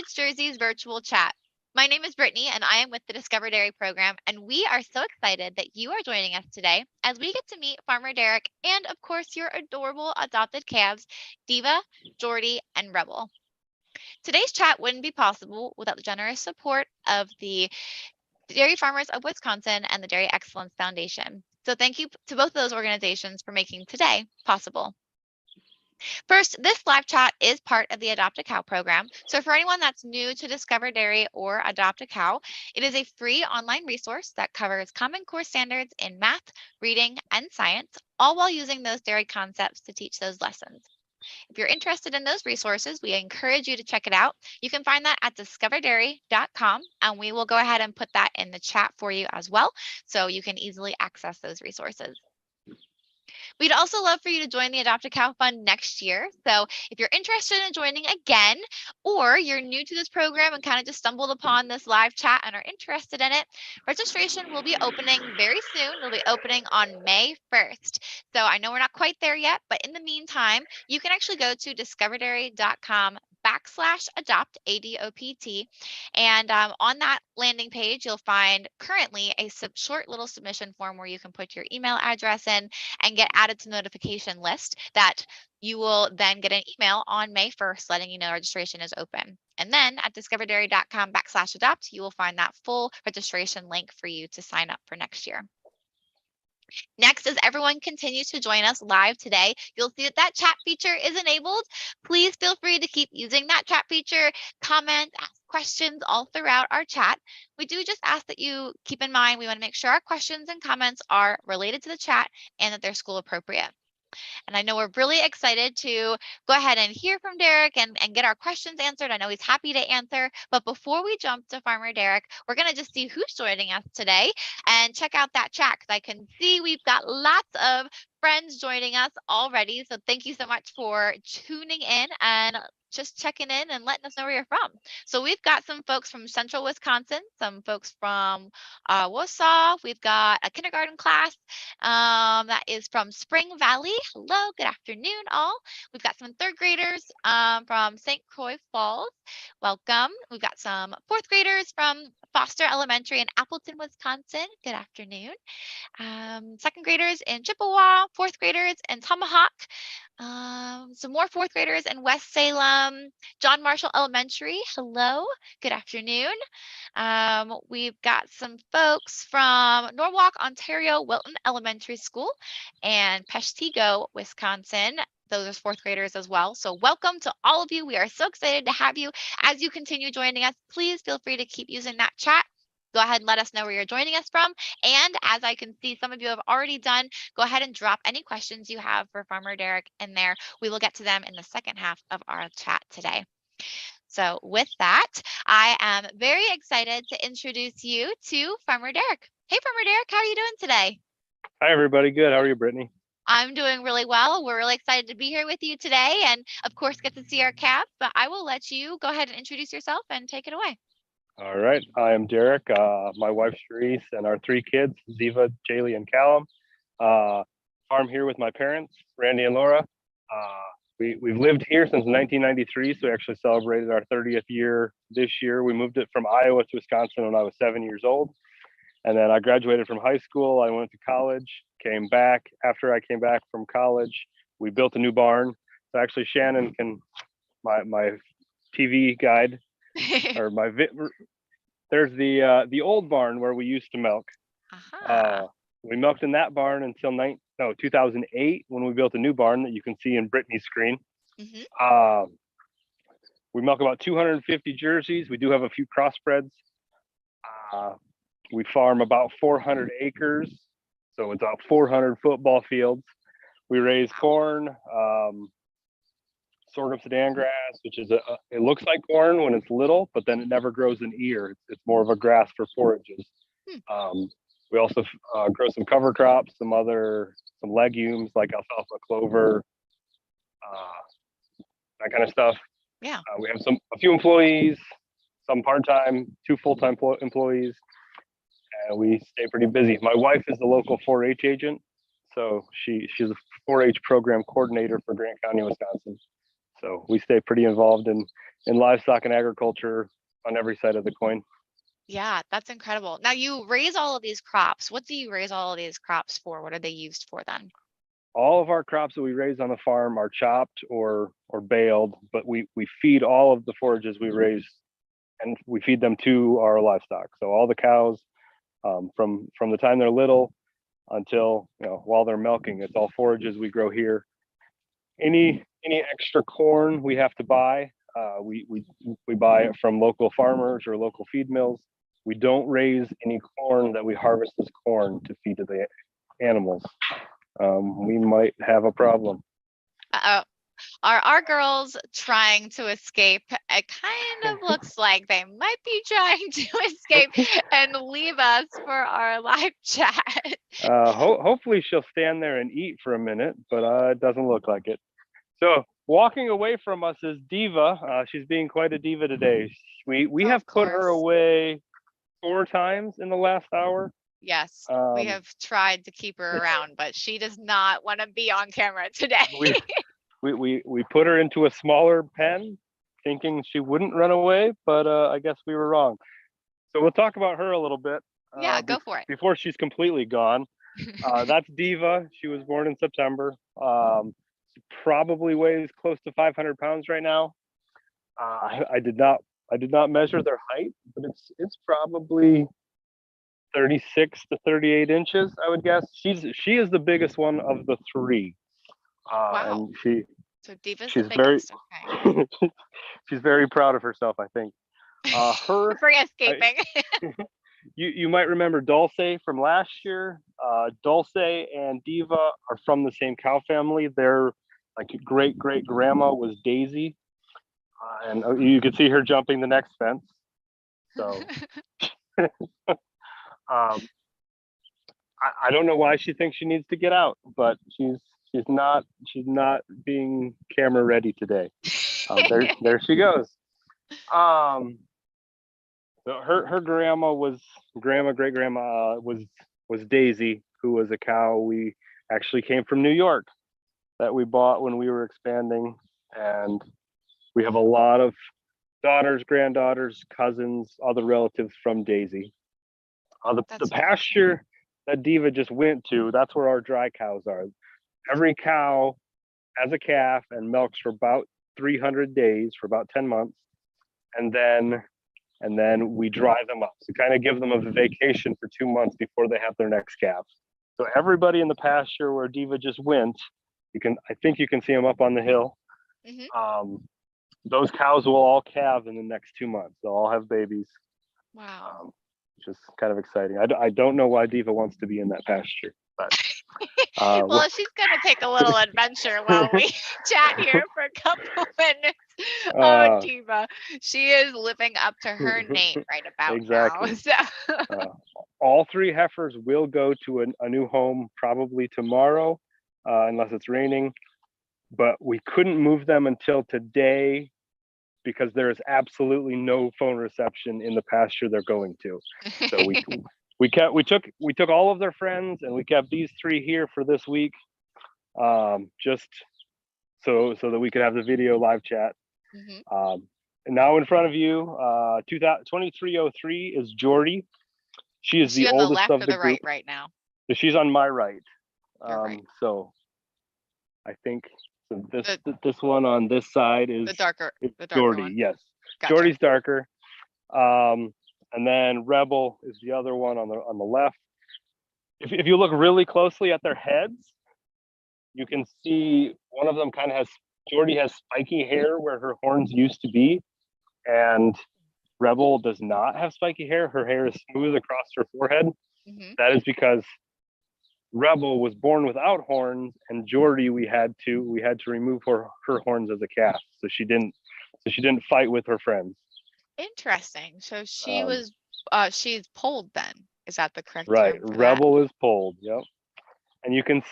Advanced Jersey's virtual chat. My name is Brittany, and I am with the Discover Dairy program, and we are so excited that you are joining us today as we get to meet Farmer Derek and, of course, your adorable adopted calves, Diva, Jordy, and Rebel. Today's chat wouldn't be possible without the generous support of the Dairy Farmers of Wisconsin and the Dairy Excellence Foundation. So thank you to both of those organizations for making today possible. First, this live chat is part of the Adopt a Cow program. So for anyone that's new to Discover Dairy or Adopt a Cow, it is a free online resource that covers Common Core standards in math, reading, and science, all while using those dairy concepts to teach those lessons. If you're interested in those resources, we encourage you to check it out. You can find that at discoverdairy.com, and we will go ahead and put that in the chat for you as well, so you can easily access those resources. We'd also love for you to join the Adopt a Cow Fund next year. So if you're interested in joining again, or you're new to this program and kind of just stumbled upon this live chat and are interested in it, registration will be opening very soon. It'll be opening on May 1st. So I know we're not quite there yet, but in the meantime, you can actually go to discoverdairy.com/adopt, ADOPT. And on that landing page, you'll find currently a short little submission form where you can put your email address in and get added to the notification list that you will then get an email on May 1st letting you know registration is open. And then at discoverdairy.com/adopt, you will find that full registration link for you to sign up for next year. Next, as everyone continues to join us live today, you'll see that that chat feature is enabled. Please feel free to keep using that chat feature, comment, ask questions all throughout our chat. We do just ask that you keep in mind we want to make sure our questions and comments are related to the chat and that they're school appropriate. And I know we're really excited to go ahead and hear from Derek and get our questions answered. I know he's happy to answer. But before we jump to Farmer Derek, we're going to just see who's joining us today and check out that chat because I can see we've got lots of friends joining us already. So thank you so much for tuning in and just checking in and letting us know where you're from. So we've got some folks from Central Wisconsin, some folks from Wausau. We've got a kindergarten class that is from Spring Valley. Hello, good afternoon, all. We've got some third graders from St. Croix Falls. Welcome. We've got some fourth graders from Foster Elementary in Appleton, Wisconsin. Good afternoon. Second graders in Chippewa, fourth graders in Tomahawk, some more fourth graders in West Salem, John Marshall Elementary. Hello, good afternoon. We've got some folks from Norwalk, Ontario, Wilton Elementary School, and Peshtigo, Wisconsin. Those are fourth graders as well. So welcome to all of you. We are so excited to have you. As you continue joining us, please feel free to keep using that chat. Go ahead and let us know where you're joining us from. And as I can see, some of you have already done, go ahead and drop any questions you have for Farmer Derek in there. We will get to them in the second half of our chat today. So with that, I am very excited to introduce you to Farmer Derek. Hey, Farmer Derek, how are you doing today? Hi, everybody. Good. How are you, Brittany? I'm doing really well. We're really excited to be here with you today and, of course, get to see our calves. But I will let you go ahead and introduce yourself and take it away. All right. I am Derek, my wife, Sharice, and our three kids, Diva, Jaylee, and Callum. Farm here with my parents, Randy and Laura. We've lived here since 1993, so we actually celebrated our 30th year this year. We moved it from Iowa to Wisconsin when I was 7 years old. And then I graduated from high school. I went to college, came back. After I came back from college, we built a new barn. So actually, Shannon can, my TV guide, or there's the old barn where we used to milk. We milked in that barn until 2008 when we built a new barn that you can see in Brittany's screen. We milk about 250 jerseys. We do have a few crossbreds. We farm about 400 acres, so it's about 400 football fields. We raise corn, sorghum Sudan grass, which is it looks like corn when it's little, but then it never grows an ear. It's more of a grass for forages. We also grow some cover crops, some legumes like alfalfa, clover, that kind of stuff. Yeah. We have a few employees, some part-time, 2 full-time employees, and we stay pretty busy. My wife is the local 4-H agent, so she's a 4-H program coordinator for Grant County, Wisconsin. So we stay pretty involved in livestock and agriculture on every side of the coin. Yeah, that's incredible. Now you raise all of these crops. What do you raise all of these crops for? What are they used for then? All of our crops that we raise on the farm are chopped or baled, but we feed all of the forages we raise, and we feed them to our livestock. So all the cows, from the time they're little until, while they're milking, it's all forages we grow here. Any extra corn we have to buy. We buy it from local farmers or local feed mills. We don't raise any corn that we harvest as corn to feed to the animals. We might have a problem. Uh-oh. Are our girls trying to escape? It kind of looks like they might be trying to escape and leave us for our live chat. Hopefully she'll stand there and eat for a minute, but it doesn't look like it. So walking away from us is Diva. She's being quite a diva today. We have put her away 4 times in the last hour. Yes, we have tried to keep her around, but she does not want to be on camera today. we put her into a smaller pen, thinking she wouldn't run away, but I guess we were wrong. So we'll talk about her a little bit. Yeah, go for it. Before she's completely gone. That's Diva. She was born in September. She probably weighs close to 500 pounds right now. I did not measure their height, but it's probably 36 to 38 inches, I would guess. She is the biggest one of the 3. Wow. And so Diva's she's the biggest. Okay. She's very proud of herself, I think. For escaping. You might remember Dulce from last year. Dulce and Diva are from the same cow family. Their great grandma was Daisy, and you could see her jumping the next fence. So I don't know why she thinks she needs to get out, but she's not being camera ready today. There she goes. So her great grandma was Daisy, who was a cow we actually came from New York that we bought when we were expanding, and we have a lot of daughters, granddaughters, cousins, other relatives from Daisy. The pasture that Diva just went to, that's where our dry cows are. Every cow has a calf and milks for about 300 days, for about 10 months, and then we dry them up. So kind of give them a vacation for 2 months before they have their next calf. So everybody in the pasture where Diva just went, I think you can see them up on the hill. Mm-hmm. Those cows will all calve in the next 2 months. They'll all have babies. Wow. Which is kind of exciting. I don't know why Diva wants to be in that pasture, but well, she's gonna take a little adventure while we chat here for a couple minutes. Oh, Diva, she is living up to her name right about exactly. now. So. All 3 heifers will go to a new home probably tomorrow, unless it's raining. But we couldn't move them until today because there is absolutely no phone reception in the pasture they're going to. So we took all of their friends and we kept these 3 here for this week, just so that we could have the video live chat. Mm-hmm. And now in front of you, 2303 is Jordy. She is the oldest left of the group. Right now. She's on my right. Right. So I think this one on this side is the darker Jordy. One. Yes, Gotcha. Jordy's darker. And then Rebel is the other one on the left. If you look really closely at their heads, you can see one of them Jordy has spiky hair where her horns used to be, and Rebel does not have spiky hair. Her hair is smooth across her forehead. Mm-hmm. That is because Rebel was born without horns, and Jordy we had to remove her horns as a calf, so she didn't fight with her friends. Interesting. So she she's polled then. Is that the correct right? Term for Rebel that? is polled. Yep. And you can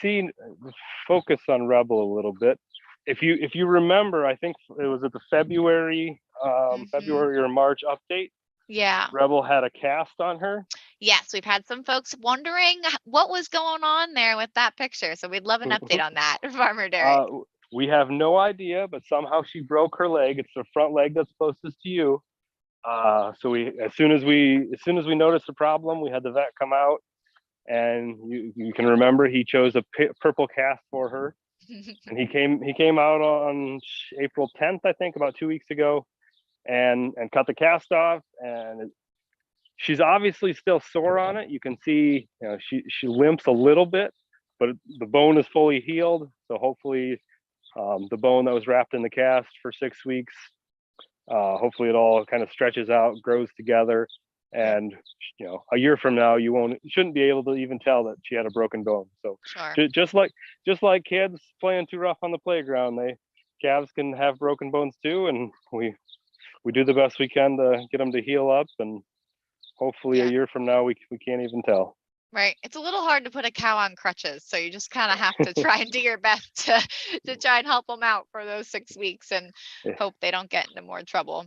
focus on Rebel a little bit. If you remember, I think it was at the February or March update. Yeah. Rebel had a cast on her. Yes, we've had some folks wondering what was going on there with that picture. So we'd love an update on that, Farmer Derek. We have no idea, but somehow she broke her leg. It's the front leg that's closest to you. So as soon as we noticed the problem, we had the vet come out, and you can remember he chose a purple cast for her, and he came out on April 10th, I think, about 2 weeks ago, and cut the cast off, and she's obviously still sore on it. You can see, she limps a little bit, but the bone is fully healed. So hopefully, the bone that was wrapped in the cast for 6 weeks, hopefully it all kind of stretches out, grows together, and a year from now you shouldn't be able to even tell that she had a broken bone. So Sure. just like kids playing too rough on the playground, calves can have broken bones too, and we do the best we can to get them to heal up, and hopefully a year from now we can't even tell. Right. It's a little hard to put a cow on crutches, so you just kind of have to try and do your best to try and help them out for those 6 weeks and hope they don't get into more trouble.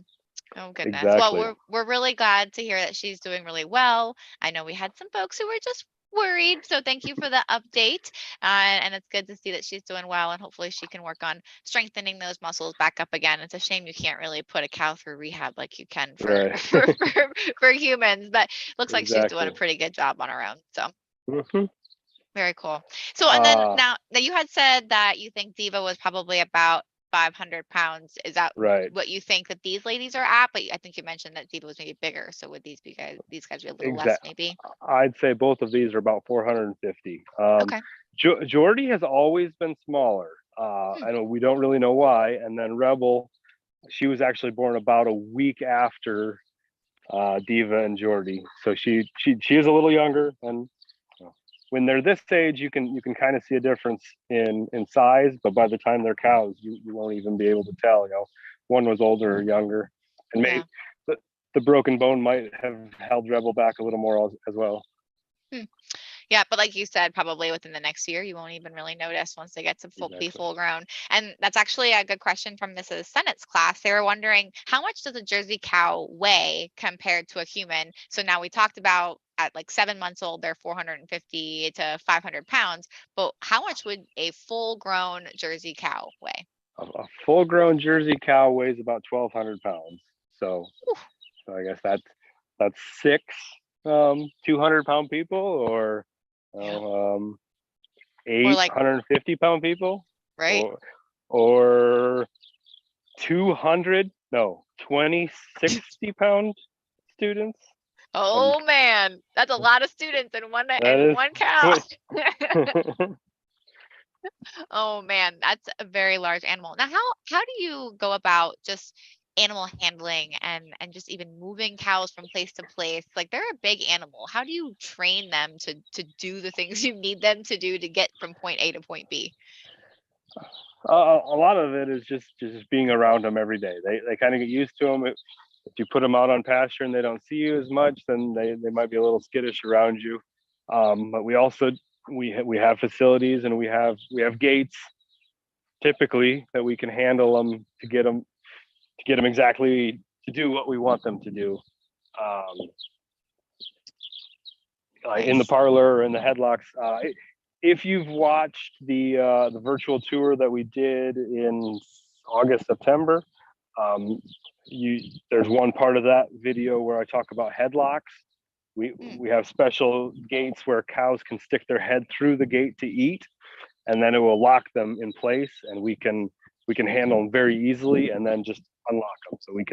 Oh goodness. Exactly. Well, we're really glad to hear that she's doing really well. I know we had some folks who were just worried, so thank you for the update. And it's good to see that she's doing well, and hopefully she can work on strengthening those muscles back up again. It's a shame you can't really put a cow through rehab like you can for Right. for humans, but looks like she's doing a Exactly. pretty good job on her own. So Mhm. very cool. So, and then now you had said that you think Diva was probably about 500 pounds. Is that right. what you think that these ladies are at? But I think you mentioned that Diva was maybe bigger. So would these guys be a little less maybe? I'd say both of these are about 450. Okay. Jordy has always been smaller. I know we don't really know why. And then Rebel, she was actually born about a week after Diva and Jordy, so she is a little younger. And when they're this age, you can kind of see a difference in size, but by the time they're cows, you won't even be able to tell. One was older or younger, and maybe the broken bone might have held Rebel back a little more as well. Yeah, but like you said, probably within the next year, you won't even really notice once they get to be full grown. And that's actually a good question from Mrs. Sennett's class. They were wondering, how much does a Jersey cow weigh compared to a human? So now we talked about at like 7 months old, they're 450 to 500 pounds. But how much would a full grown Jersey cow weigh? A full grown Jersey cow weighs about 1,200 pounds. So I guess that's 6 200-pound people, or 850-pound people, right? Or 60-pound students. Oh man, that's a lot of students in one cow. Oh man, that's a very large animal. Now, how do you go about just animal handling and just even moving cows from place to place? Like, they're a big animal. How do you train them to do the things you need them to do to get from point A to point B? A lot of it is just being around them every day. They kind of get used to them. If you put them out on pasture and they don't see you as much, then they might be a little skittish around you. But we also we have facilities, and we have gates typically that we can handle them to get them exactly to do what we want them to do. In the parlor or in the headlocks. If you've watched the virtual tour that we did in August, September, there's one part of that video where I talk about headlocks. We have special gates where cows can stick their head through the gate to eat, and then it will lock them in place, and we can handle them very easily, and then just unlock them. So we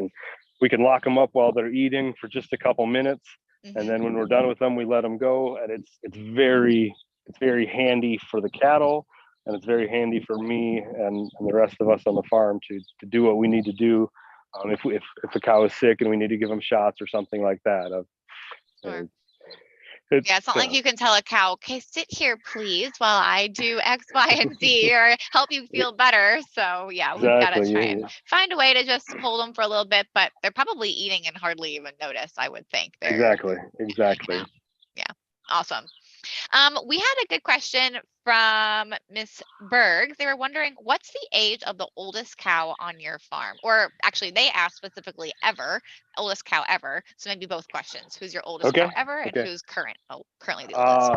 can lock them up while they're eating for just a couple minutes, and then when we're done with them, we let them go. And it's very handy for the cattle, and it's very handy for me and the rest of us on the farm to do what we need to do. If a cow is sick and we need to give them shots or something like that. Sure. It's not like you can tell a cow, okay, sit here, please, while I do X, Y, and Z, or help you feel better. So yeah, we've got to try and find a way to just hold them for a little bit, but they're probably eating and hardly even notice, I would think. Exactly. Yeah. Awesome. We had a good question from Miss Berg. They were wondering, what's the age of the oldest cow on your farm? Or actually, they asked specifically oldest cow ever. So maybe both questions. Who's your oldest cow ever, and who's currently the oldest?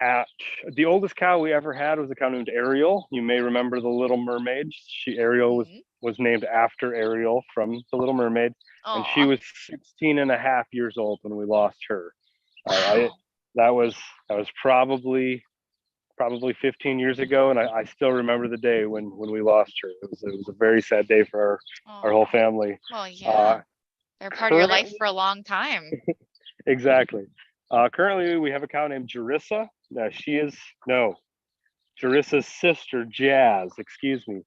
At the oldest cow we ever had was a cow named Ariel. You may remember the Little Mermaid. Ariel Hmm. was named after Ariel from the Little Mermaid, and she Aw. was 16 and a half years old when we lost her. I Wow. that was probably 15 years ago, and I still remember the day when we lost her. It was a very sad day for our whole Aw. family. Well, yeah. Uh, They're part of your life Currently, for a long time. exactly. Currently, we have a cow named Jerissa. She is no Jerissa's sister, Jazz. Excuse me.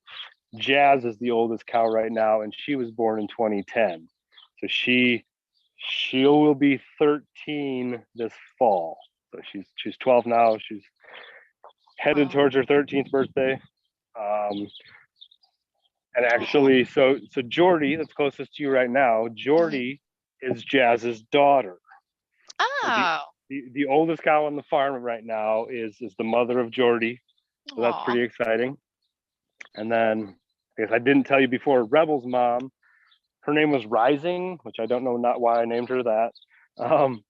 Jazz is the oldest cow right now, and she was born in 2010. So she will be 13 this fall. So she's 12 now. She's headed Wow. towards her 13th birthday. Um, and Aw. actually, so Jordy, that's closest to you right now, Mhm. Jordy is Jazz's daughter. So Oh. the oldest cow on the farm right now is the mother of Jordy. So that's Aw. pretty exciting. And then I guess I didn't tell you before, Rebel's mom, her name was Rising, which I don't know not why I named her that.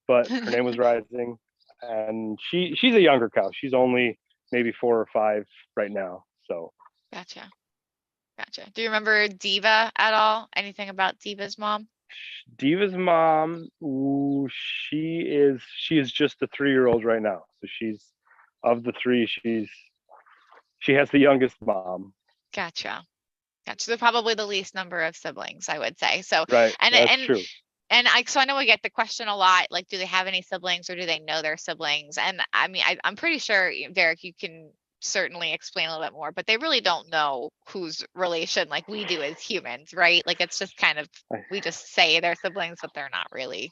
But her name was Rising, and she's a younger cow. She's only maybe 4 or 5 right now. So Gotcha. Gotcha. Do you remember Diva at all? Anything about Diva's mom? Diva's mom, ooh, she is just a 3-year-old right now. So she's of the three, she has the youngest mom. Gotcha. Gotcha. So probably the least number of siblings, I would say. So, Right, and that's and true. so I know we get the question a lot, like, do they have any siblings or do they know their siblings? And I mean, I'm pretty sure, Derek, you can certainly explain a little bit more, but they really don't know whose relation like we do as humans, right? Like it's just kind of, we just say they're siblings, but they're not really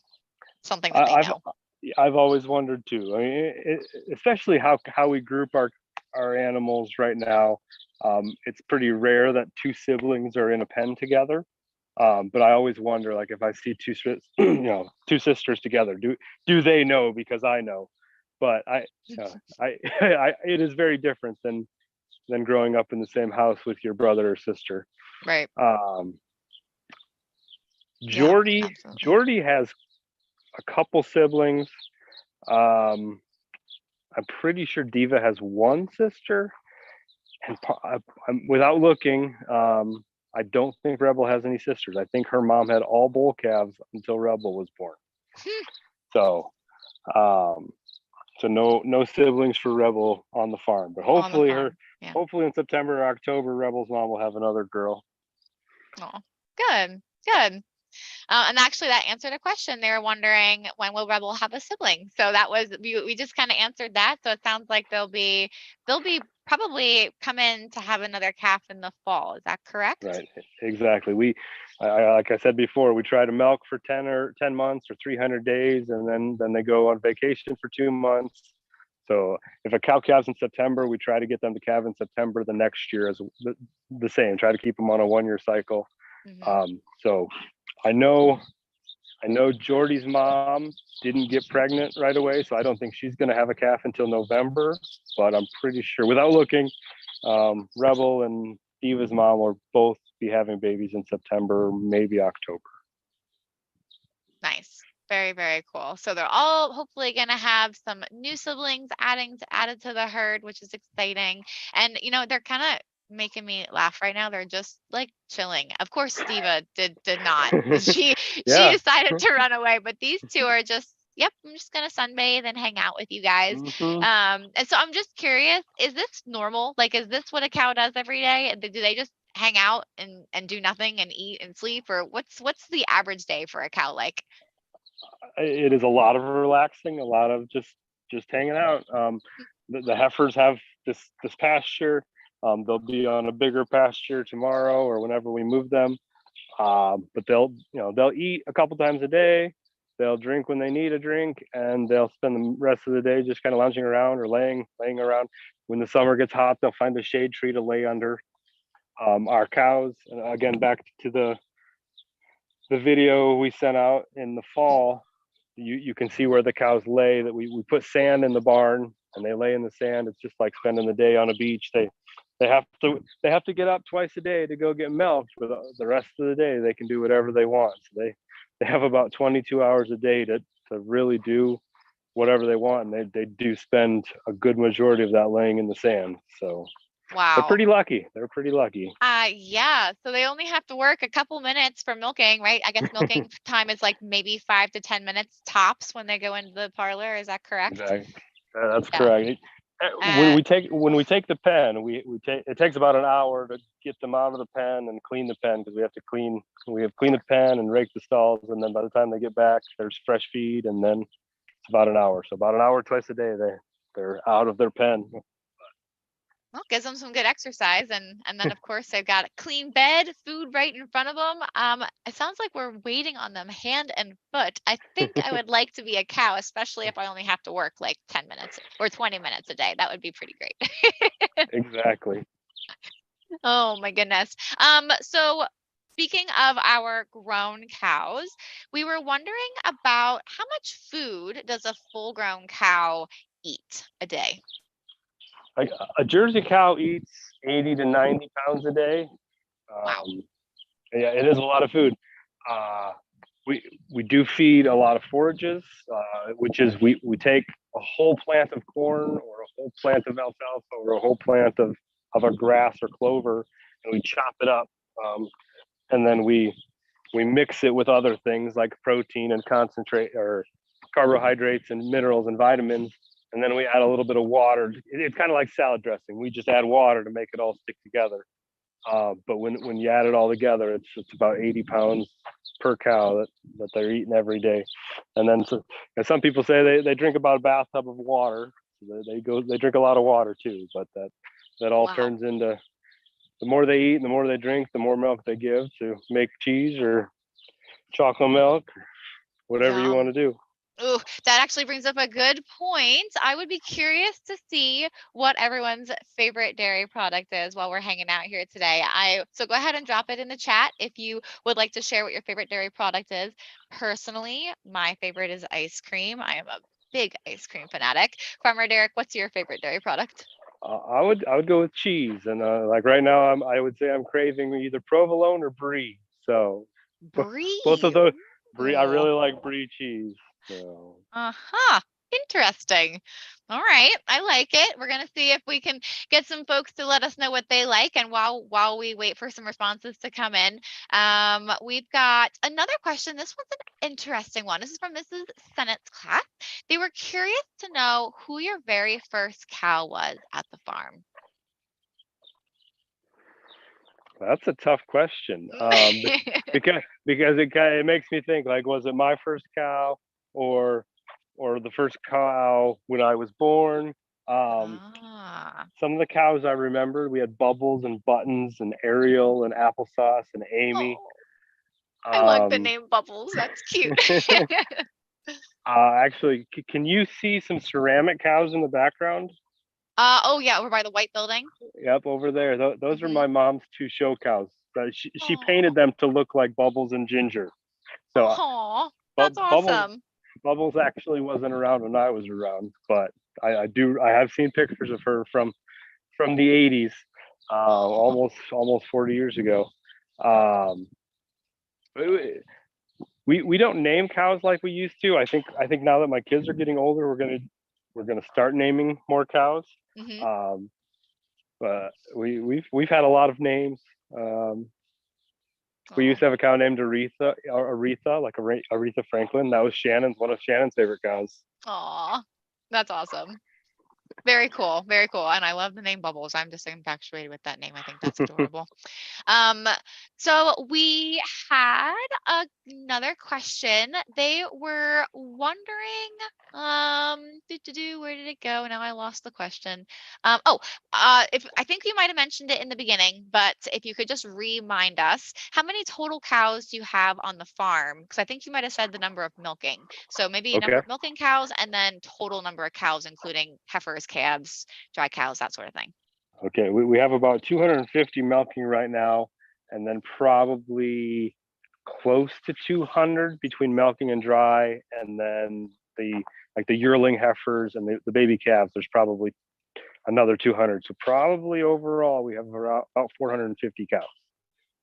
something that they I, I've know. I've always wondered too. I mean, especially how we group our animals right now. It's pretty rare that two siblings are in a pen together. But I always wonder, like, if I see two sisters together, do they know because I know? But it is very different than growing up in the same house with your brother or sister. Right. Um, Yeah, Jordy absolutely. Jordy has a couple siblings. Um, I'm pretty sure Diva has one sister, and without looking, I don't think Rebel has any sisters. I think her mom had all bull calves until Rebel was born. So, um, so no siblings for Rebel on the farm. But On the farm. Yeah. hopefully in September or October, Rebel's mom will have another girl. Oh, good. Good. And actually, that answered a question. They were wondering when will Rebel have a sibling. So that was we just kind of answered that. So it sounds like they'll be probably coming to have another calf in the fall. Is that correct? Right, exactly. Like I said before, we try to milk for 10 months or 300 days, and then they go on vacation for 2 months. So if a cow calves in September, we try to get them to calve in September the next year as the same. Try to keep them on a 1-year cycle. Hmm. So I know Jordy's mom didn't get pregnant right away, so I don't think she's going to have a calf until November. But I'm pretty sure, without looking, Rebel and Diva's mom will both be having babies in September, maybe October. Nice. Very, very cool. So they're all hopefully going to have some new siblings added to the herd, which is exciting. And they're kind of making me laugh right now. They're just like chilling. Of course, Diva did not. She Yeah. decided to run away, but these two are just, yep, I'm just going to sunbathe and hang out with you guys. Mm-hmm. And so I'm just curious, is this normal? Like, is this what a cow does every day? Do they just hang out and do nothing and eat and sleep, or what's the average day for a cow like? It is a lot of relaxing, a lot of just hanging out. The heifers have this pasture. They'll be on a bigger pasture tomorrow or whenever we move them. But they'll eat a couple times a day. They'll drink when they need a drink, and they'll spend the rest of the day just kind of lounging around or laying around. When the summer gets hot, they'll find a shade tree to lay under. Our cows, again, back to the video we sent out in the fall, you can see where the cows lay. That we put sand in the barn and they lay in the sand. It's just like spending the day on a beach. They have to get up twice a day to go get milk, but the rest of the day they can do whatever they want. So they have about 22 hours a day to really do whatever they want, and they do spend a good majority of that laying in the sand. So they're Wow. pretty lucky. They're pretty lucky. Yeah. So they only have to work a couple minutes for milking, right? I guess milking time is like maybe 5 to 10 minutes tops when they go into the parlor. Is that correct? Exactly. That's Yeah. correct. When Uh, we take the pen, we take it takes about an hour to get them out of the pen and clean the pen, because we have clean the pen and rake the stalls, and then by the time they get back, there's fresh feed, and then it's about an hour. So about an hour twice a day, they're out of their pen. well, gives them some good exercise, and then of course they've got a clean bed, food right in front of them. It sounds like we're waiting on them hand and foot. I think I would like to be a cow, especially if I only have to work like 10 minutes or 20 minutes a day. That would be pretty great. Exactly. Oh my goodness. So speaking of our grown cows, we were wondering about how much food does a full-grown cow eat a day? Like a Jersey cow eats 80 to 90 pounds a day. Wow. Yeah, it is a lot of food. Uh, we do feed a lot of forages, which is we take a whole plant of corn or a whole plant of alfalfa or a whole plant of a grass or clover, and we chop it up, and then we mix it with other things like protein and concentrate or carbohydrates and minerals and vitamins, and then we add a little bit of water. It's kind of like salad dressing. We just add water to make it all stick together. But when you add it all together, it's about 80 pounds per cow that they're eating every day. And then and some people say they drink about a bathtub of water. So they drink a lot of water too. But that all Wow. turns into, the more they eat and the more they drink, the more milk they give to make cheese or chocolate milk, whatever you want Yum. to do. Ooh, that actually brings up a good point. I would be curious to see what everyone's favorite dairy product is while we're hanging out here today. So go ahead and drop it in the chat if you would like to share what your favorite dairy product is. Personally, my favorite is ice cream. I am a big ice cream fanatic. Farmer Derek, what's your favorite dairy product? I would go with cheese, and like right now I would say I'm craving either provolone or brie. So both of Brie. those. Brie, I Ooh. really like brie cheese. So Uh-huh. Interesting. All right. I like it. We're gonna see if we can get some folks to let us know what they like. And while we wait for some responses to come in, we've got another question. This one's an interesting one. This is from Mrs. Sennett's class. They were curious to know who your very first cow was at the farm. that's a tough question, because it makes me think, like, was it my first cow or the first cow when I was born? Ah, Some of the cows I remember, we had Bubbles and Buttons and Ariel and Applesauce and Amy. oh, I like the Um, name Bubbles. That's cute. actually, can you see some ceramic cows in the background? Oh yeah, over by the white building. Yep, over there. Those are Mm-hmm. my mom's two show cows. She painted Oh, them to look like Bubbles and Ginger. So, oh, but that's Bubbles awesome. Bubbles actually wasn't around when I was around, but I have seen pictures of her from the 80s, Oh, almost 40 years ago. Um, we don't name cows like we used to. I think now that my kids are getting older, we're gonna start naming more cows. hmm. Um, but we've had a lot of names. Um, we used Oh, to have a cow named Aretha, like Aretha Franklin. That was one of Shannon's favorite cows. aw, that's awesome. Very cool, very cool. And I love the name Bubbles. I'm just infatuated with that name. I think that's adorable. Um, so we had another question. They were wondering, where did it go? Now I lost the question. If I think you might have mentioned it in the beginning, but if you could just remind us, how many total cows do you have on the farm? Because I think you might have said the number of milking. So maybe number Okay. of milking cows and then total number of cows, including heifers, calves, dry cows, that sort of thing. Okay. We have about 250 milking right now, and then probably close to 200 between milking and dry, and then the yearling heifers and the baby calves. There's probably another 200. So probably overall we have around about 450 cows,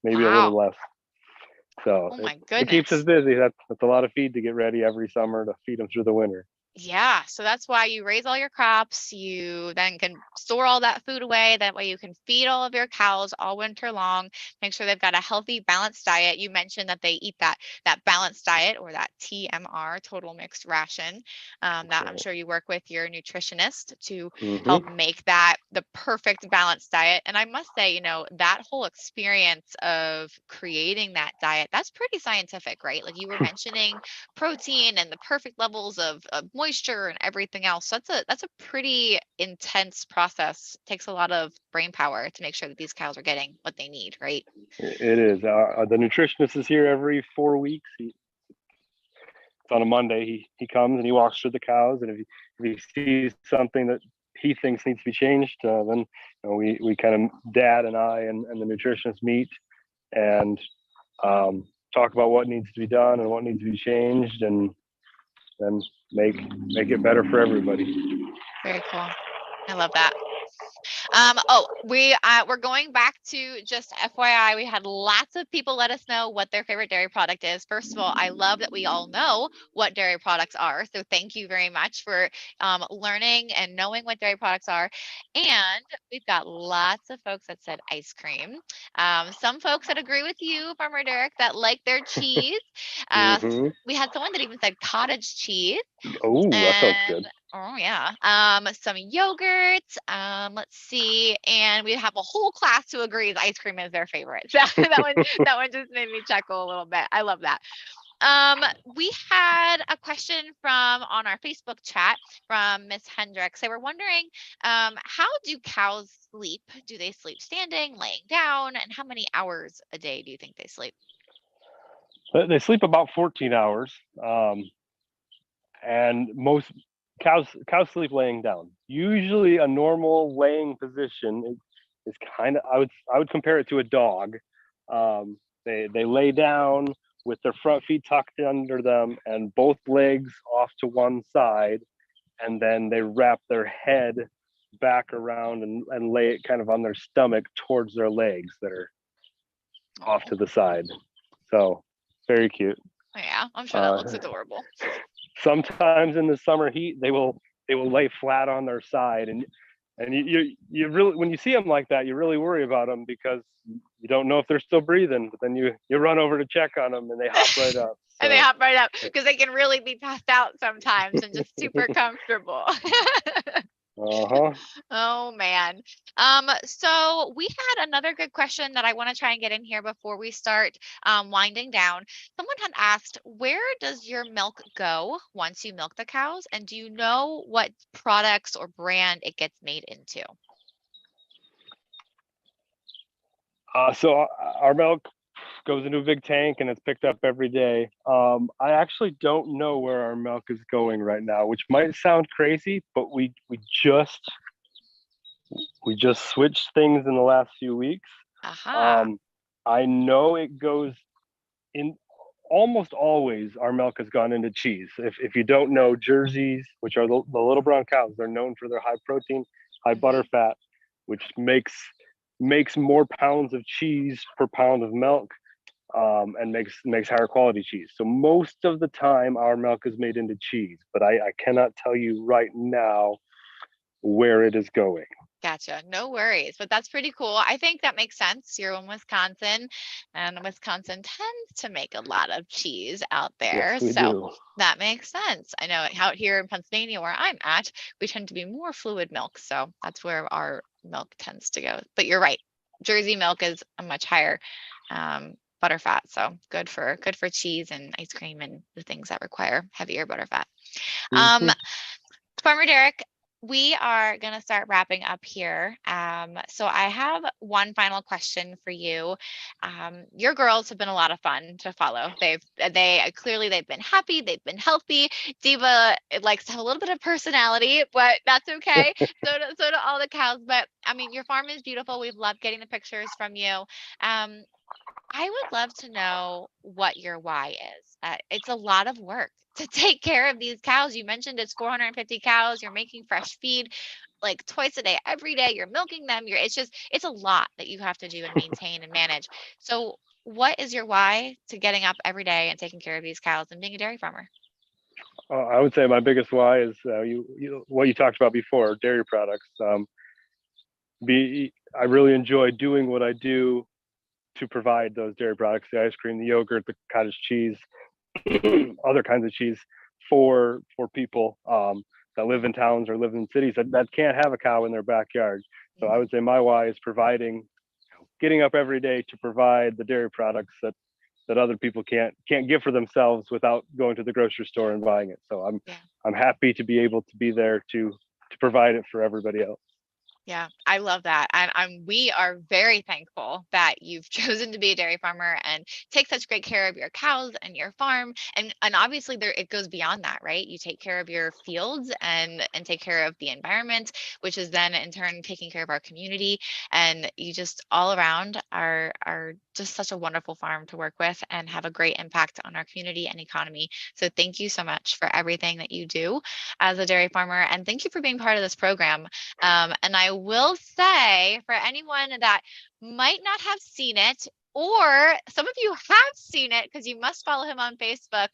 maybe a little Wow. less. So Oh my it keeps us goodness. busy. That's a lot of feed to get ready every summer to feed them through the winter. Yeah, so that's why you raise all your crops. You then can store all that food away. That way you can feed all of your cows all winter long. Make sure they've got a healthy, balanced diet. You mentioned that they eat that balanced diet, or that TMR, total mixed ration. That I'm sure you work with your nutritionist to help Mm-hmm. make that the perfect balanced diet. And I must say, that whole experience of creating that diet, that's pretty scientific, right? Like you were mentioning protein and the perfect levels of moisture and everything else. So that's a pretty intense process. Takes a lot of brain power to make sure that these cows are getting what they need, right? It is. The nutritionist is here every 4 weeks. It's on a Monday. He comes and he walks through the cows, and if he sees something that he thinks needs to be changed, then we kind of, Dad and I and the nutritionist meet and talk about what needs to be done and what needs to be changed, and then make it better for everybody. Very cool. I love that. We're going back to just FYI. We had lots of people let us know what their favorite dairy product is. First of all, I love that we all know what dairy products are. So thank you very much for learning and knowing what dairy products are. And we've got lots of folks that said ice cream. Some folks that agree with you, Farmer Derek, that like their cheese. Mm-hmm. We had someone that even said cottage cheese. Oh, that sounds good. And oh yeah, some yogurt. Let's see, and we have a whole class who agrees ice cream is their favorite. So that one just made me chuckle a little bit. I love that. We had a question from on our Facebook chat from Miss Hendricks. They were wondering, how do cows sleep? Do they sleep standing, laying down, and how many hours a day do you think they sleep? They sleep about 14 hours, and most cows sleep laying down. Usually, a normal laying position is kind of, I would compare it to a dog. They lay down with their front feet tucked under them and both legs off to one side, and then they wrap their head back around and lay it kind of on their stomach towards their legs that are off to the side. So very cute. Yeah, I'm sure that looks adorable. Sometimes in the summer heat, they will lay flat on their side, and you really, when you see them like that, you really worry about them because you don't know if they're still breathing. But then you run over to check on them, and they hop right up. And they So hop right up because they can really be passed out sometimes and just super comfortable. uh-huh. Oh man. So we had another good question that I want to try and get in here before we start winding down. Someone had asked, where does your milk go once you milk the cows? And do you know what products or brand it gets made into? So our milk goes into a big tank and it's picked up every day. I actually don't know where our milk is going right now, which might sound crazy, but we just switched things in the last few weeks. Aha. Um, I know it goes in, almost always our milk has gone into cheese. If you don't know, Jerseys, which are the little brown cows, they're known for their high protein, high butter Mhm. fat, which makes more pounds of cheese per pound of milk, and makes higher quality cheese. So most of the time, our milk is made into cheese, but I cannot tell you right now where it is going. Gotcha. No worries, but that's pretty cool. I think that makes sense. You're in Wisconsin, and Wisconsin tends to make a lot of cheese out Yes, there. we So do. that makes sense. I know out here in Pennsylvania, where I'm at, we tend to be more fluid milk. So that's where our milk tends to go. But you're right. Jersey milk is a much higher butter fat. So good for cheese and ice cream and the things that require heavier butter fat. Um, Mm-hmm. Farmer Derek, we are going to start wrapping up here. So I have one final question for you. Your girls have been a lot of fun to follow. They've been happy, they've been healthy. Diva likes to have a little bit of personality, but that's okay. So do all the cows. But I mean, your farm is beautiful. We've loved getting the pictures from you. Um, I would love to know what your why is. It's a lot of work to take care of these cows. You mentioned it's 450 cows. You're making fresh feed like twice a day, every day. You're milking them. It's a lot that you have to do and maintain and manage. So, what is your why to getting up every day and taking care of these cows and being a dairy farmer? I would say my biggest why is what you talked about before, dairy products. I really enjoy doing what I do to provide those dairy products, the ice cream, the yogurt, the cottage cheese, other kinds of cheese for people that live in towns or live in cities that can't have a cow in their backyard. So I would say my why is providing, getting up every day to provide the dairy products that other people can't give for themselves without going to the grocery store and buying it. So Yeah. I'm happy to be able to be there to provide it for everybody else. Yeah, I love that. And we are very thankful that you've chosen to be a dairy farmer and take such great care of your cows and your farm. And obviously there it goes beyond that, right? You take care of your fields and take care of the environment, which is then in turn taking care of our community. And you just all around are just such a wonderful farm to work with and have a great impact on our community and economy. So thank you so much for everything that you do as a dairy farmer. And thank you for being part of this program. And I will say for anyone that might not have seen it, or some of you have seen it because you must follow him on Facebook.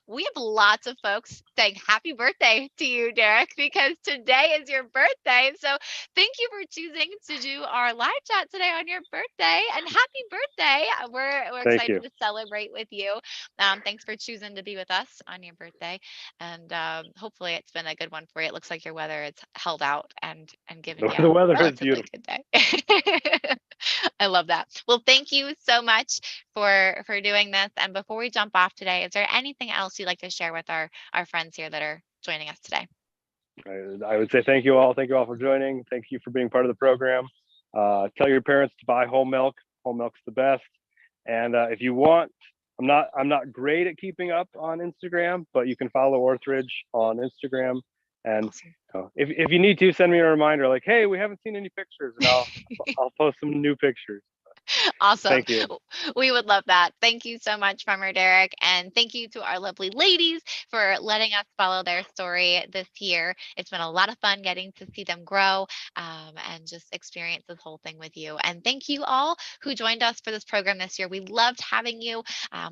We have lots of folks saying happy birthday to you, Derek, because today is your birthday. So thank you for choosing to do our live chat today on your birthday, and happy birthday. We're Thank you. excited to celebrate with you. Thanks for choosing to be with us on your birthday. And hopefully it's been a good one for you. It looks like your weather it's held out and given you The a weather is relatively beautiful. good day. I love that. Well, thank you so much for doing this. And before we jump off today, is there anything else you'd like to share with our friends here that are joining us today? I would say thank you all. Thank you all for joining. Thank you for being part of the program. Tell your parents to buy whole milk. Whole milk's the best. And if you want, I'm not great at keeping up on Instagram, but you can follow Orthridge on Instagram. And Awesome. if you need to, send me a reminder like, hey, we haven't seen any pictures, and I'll post some new pictures. Awesome. Thank you. We would love that. Thank you so much, Farmer Derek. And thank you to our lovely ladies for letting us follow their story this year. It's been a lot of fun getting to see them grow and just experience this whole thing with you. And thank you all who joined us for this program this year. We loved having you.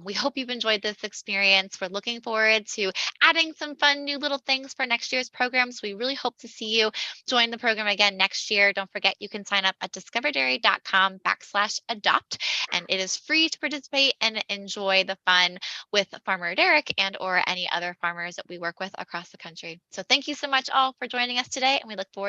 We hope you've enjoyed this experience. We're looking forward to adding some fun new little things for next year's programs. We really hope to see you join the program again next year. Don't forget, you can sign up at discoverdairy.com/adopt, and it is free to participate and enjoy the fun with Farmer Derek and or any other farmers that we work with across the country. So thank you so much all for joining us today, and we look forward to